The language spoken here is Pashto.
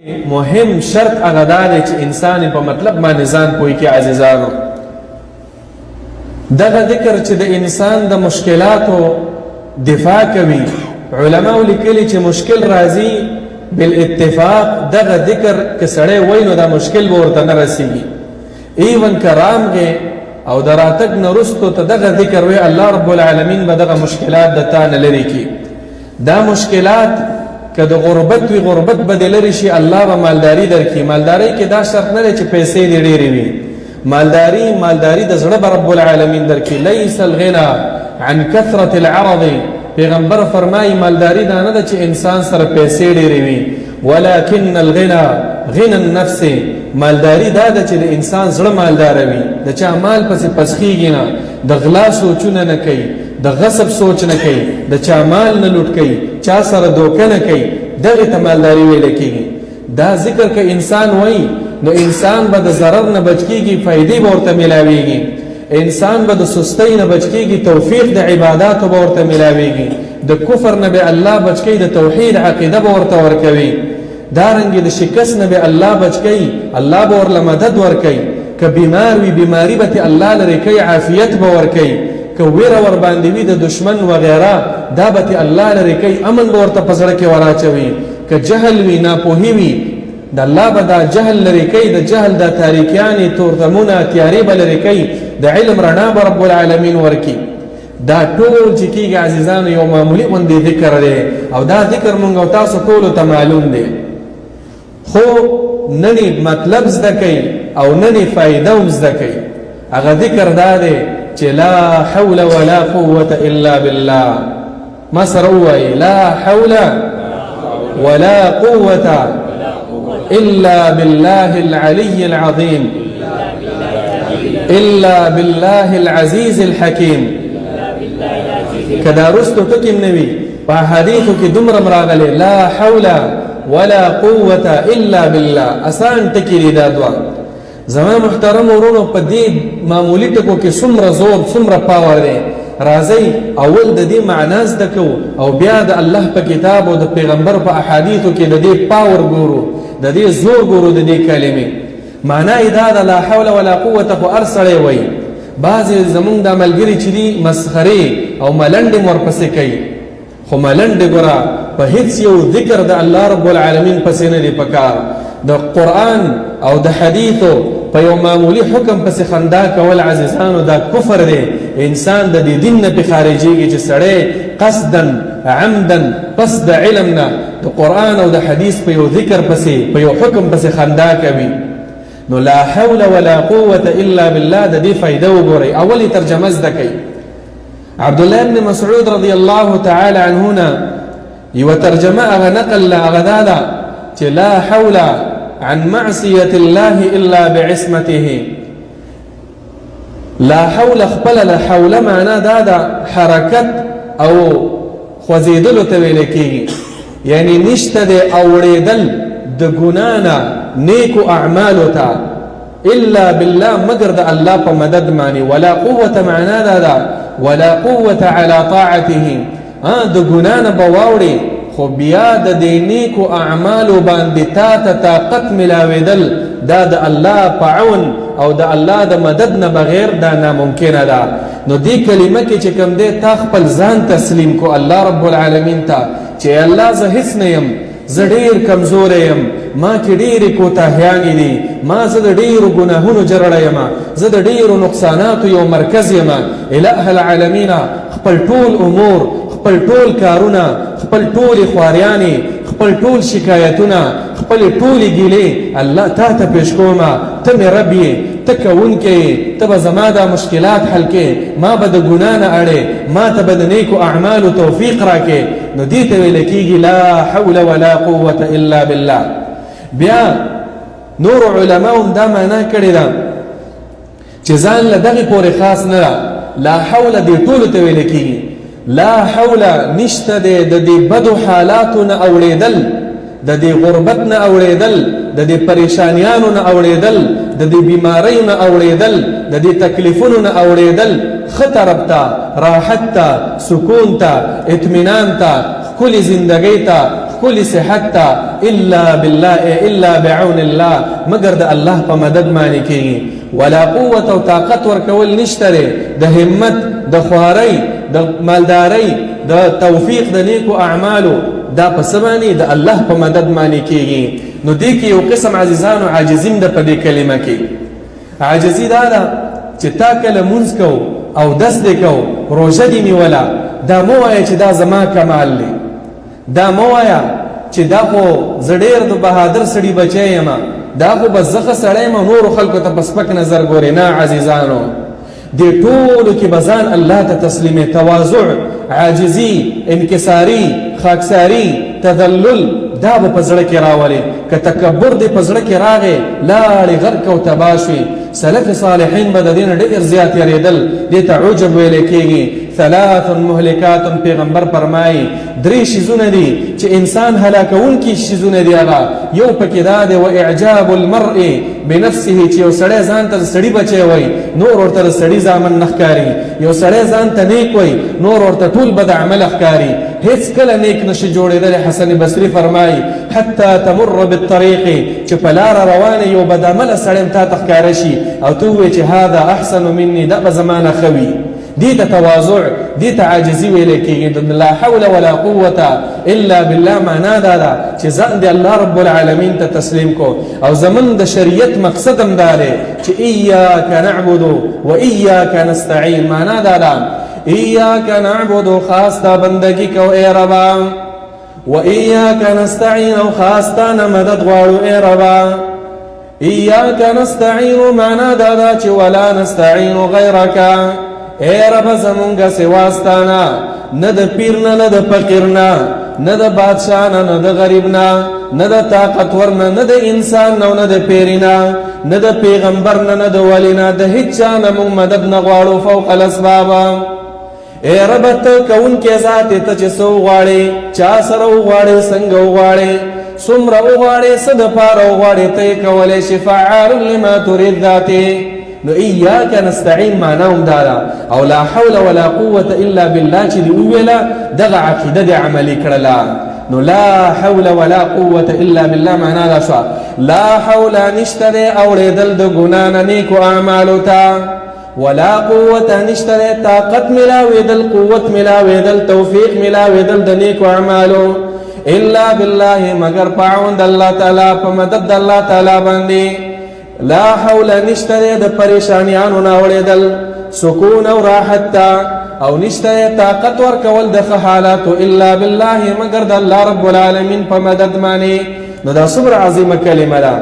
مهم شرط هغه دا دی چې انسان په مطلب باندې ځان پوهی کې عزیزانو. دغه ذکر چې د انسان د مشکلاتو دفاع کوي، علماء لیکلي چې مشکل راځي بالاتفاق دغه ذکر که سړی وای نو دا مشکل به ورته نه رسیږي. ایون که رامغې او د راتګ نه وروستو ته دغه ذکر وی الله رب العالمین به دغه مشکلات د تا نه لرې کړي. دا مشکلات که د غربت وي غربت به دې لرې شي، الله به مالداري درکړي. مالدارۍ کې دا شرط نه دی چې پیسې دې ډېرې وي، مالداري د زړه به رب العالمین درکړي. لیس الغنا عن کثرة العرض، پیغمبر فرمایي مالداري دا نه ده چې انسان سره پیسې ډېرې وي، ولکن الغنا غنى النفس، مالداري دا ده چې د انسان زړه مالدار وي، د چا مال پسې پسخیږي نه، د غلا سوچونه نه کوي، د غصب سوچ نه کوي، د چا مال نه لوټ کوي، چا سره دوکه نه کوي، دغه ته مالداري ویل کېږي. دا ذکر که انسان وایي نو انسان به د ضرر نه بچ کېږي، فایدې به ورته میلاویږي. انسان به د سستۍ نه بچ کېږي، توفیق د عباداتو به ورته میلاویږي. د کفر نه به الله بچ کوي، د توحید عقیده به ورته ورکوي. دارنګې د شکست نه به الله بچ کوي، الله به ورله مدد ورکوي. که بیمار وي بیماري به ته الله لرې کوي، عافیت به ورکوي. که ویره ورباندې وي د دشمن وغیره دا به ته الله لرې کوي، امن به ورته په زړه کې وراچوي. که جهل وي ناپوهي وي د الله به دا جهل لرې کوي، د جهل دا تاریکیانې تورتمونه تیارې به لرې کوي، د علم رڼا به رب العالمین ورکي. دا ټول چې کېږي عزیزانو یو معمولي غوندې ذکر دی، او دا ذکر مونږ او تاسو ټولو ته معلوم دی، خو ننې مطلب زده کوي او ننې فایده هم زده کوي. هغه ذکر دا دی چې لا حول ولا قوة الا بالله. ما سره ووایي لا حول ولا قوة الا بالله العلي العظيم الا بالله العزيز الحكيم. کدا رستو ټکیم نوي په حدیثو کې دومره راغلي لا حول ولا قوة الا بالله، آسان ټکي دي دا دوا. زما محترم ورونو په دې معمولي ټکو کې څومره زور څومره پاور دی. راځئ اول د دې معنا زده کوو او بیا د الله په کتاب او د پیغمبر په احادیثو کې د دې پاور ګورو، د دې زور ګورو د دې کلمې. معنا یې دا ده لا حول ولا قوة خو هر سړی وایي، بعضې زمونږ دا ملګري چې دي مسخرې او ملنډې ورپسې کوي، خو ملنډې ګوره په هیڅ یو ذکر د الله رب العالمین پسې نه دی پکار. د قرآن او د حدیثو په یو معمولي حکم پسې خندا کول عزیزانو دا کفر دی. انسان د دې دین نه پې خارجېږي چې سړی قصدا عمدا پس د علم نه د قرآن او د حدیث په یو ذکر پسې په یو حکم پسې خندا کوي. نو لا حول ولا قوة الا بالله د دې فایده وګورئ. اولی ترجمه زده کوي. عبدالله بن مسعود رضی الله تعالی عنه نه یوه ترجمه هغه نقل له هغه دا ده چې لا حول عن معصية الله الا بعصمته. لا حول خپل لا حول معنا دا ده حرکت او خوځېدلو ته ویل کېږي، یعنی نشته د اوړېدل د ګناه نه نیکو اعمالو ته الا بالله مگر د الله په مدد معنی. ولا قوة معنا دا ده ولا قوة على طاعته، د ګناه نه به واوړې خو بیا د دې نیکو اعمالو باندې تا ته طاقت ملاوېدل دا د الله په عون او د الله د مدد نه بغیر دا ناممکنه ده. نو دې کلمه کې چې کوم دی تا خپل ځان تسلیم کو الله رب العالمین ته چې الله زه هیڅ نه یم، زه ډېر کمزوری یم، ما کې ډېرې کوتاهیانې دي، ما زه د ډېرو ګناهونو جرړه یم، زه د ډېرو نقصاناتو یو مرکز یم. اله العالمین خپل ټول امور، خپل ټول کارونه، خپل ټولې خواریانې، خپل ټول شکایتونه، خپل ټولې ګیلې الله تا ته پیش کومه. ته مې رب یې، ته کوونکی یې، ته به زما دا مشکلات حل کې، ما به د ګناه نه اړې، ما ته به د نیکو اعمالو توفیق راکې. نو دې ته ویل کېږي لا حول ولا قوة الا بالله. بیا نور علماء دا معنا کړې ده چې ځان له دغې پورې خاص نه ده، لا حول دې ټولو ته ویل کېږي. لا حول نشته دی د دې بدو حالاتو نه اوړېدل، د دې غربت نه اوړېدل، د دې پریشانیانو نه اوړېدل، د دې بیماریو نه اوړېدل، د دې تکلیفونو نه اوړېدل، ښه طرف ته، راحت ته، سکون ته، اطمینان ته، ښکلې زندګۍ ته، کل صحت تا الا بالله الا بعون الله مگر د الله په مدد باندې کیږي ولا قوت او طاقت ورکول نشته د همت د خواري د مالداري د توفیق د نیکو اعمالو دا په سبانی د الله په مدد باندې کیږي نو دې کې یو قسم عزیزانو عاجزین د په دې کلمه کې عاجزی دا ده چې تا کله مونځ کو او دس دې کو روژه دې نیوله دا مو وایه چې دا زما کمال دی دا مو وایه چې دا خو زه ډېر د بهادر سړي بچی یم دا خو بس زه ښه سړی یم نورو خلکو ته په سپک نظر ګورې نه عزیزانو دې ټولو کې به ځان الله ته تسلیمې تواضع عاجزي انکساري خاکساري تذلل دا به په زړه کې راولې که تکبر دې په زړه کې راغې لاړې غرق او تباه شوې سلف صالحین به د دې نه ډېر زیات یېرېدل دې ته عجب ویلی کېږي ثلاث مهلکات پیغمبر فرمایي درې شیزونه دي چې انسان هلاکونکي شیزونه دي هغه یو پکې دا دی واعجاب المرء بنفسه چې یو سړی ځان ته سړي بچی وای نور ورته سړي زامن نه ښکاري یو سړی ځان ته نیک وای نور ورته ټول بد عمل ښکاري هیڅ کله نیک نشي جوړېدلی حسن بصري فرمایي حتی تمر بالطریق چې په لاره روانې یو بد عمله سړی تا ته ښکاره شي او ته ووایې چې هذا احسن مني دا به زما نه ښه وي دې ته تواضع دې ته عاجزي ویلی کېږي لا حول ولا قوة الا بالله معنا دا ده چې ځان دې الله رب العالمین ته تسلیم کو او زمون د شریعت مقصد هم دا دی چې ایاک نعبد و ایاک نستعین معنا دا ده ایاک نعبد خاص تا بندگی کو اے ربا و ایاک نستعین او خاص تا نه مدد غواړو اے ربا ایاک نستعین معنا دا ده چې ولا نستعین غیرک اے رب زمونگا سواستانا نه د پیر نه د فقیر نه د بادشاہ نه د غریب نه د طاقتور نه د انسان نه د پیرینا نه د پیغمبر نه د ولی نه د هیڅ چا نه مونږ مدد نه غواړو فوق الاسباب اے رب ته کون کې ذات ته چې سو غواړي چا سره غواړي څنګه غواړي څومره غواړي صد پاره غواړي ته کولې شفاعل لما تريد ذاته نو ایاک نستعین معناهم دادا او لا حول ولا قوة الا بالله چې دی ویلا دغه عقیده د عملی کړلا نو لا حول ولا قوة الا بالله معنا دا شو لا حول نشتره اوریدل د ګنا نه نیکو اعمالو ته ولا قوة نشتره طاقت ملاویدل قوت ملاویدل توفیق ملاویدل د نیکو اعمالو الا بالله مگر پاوند الله تعالی په مدد الله تعالی باندې لا حول نشتره د پریشانیانو ناوړېدل سکون او راحت او نشتره طاقت ورکول د حالات الا بالله مگر د الله رب العالمین په مدد باندې نو دا صبر عظیمه کلمه ده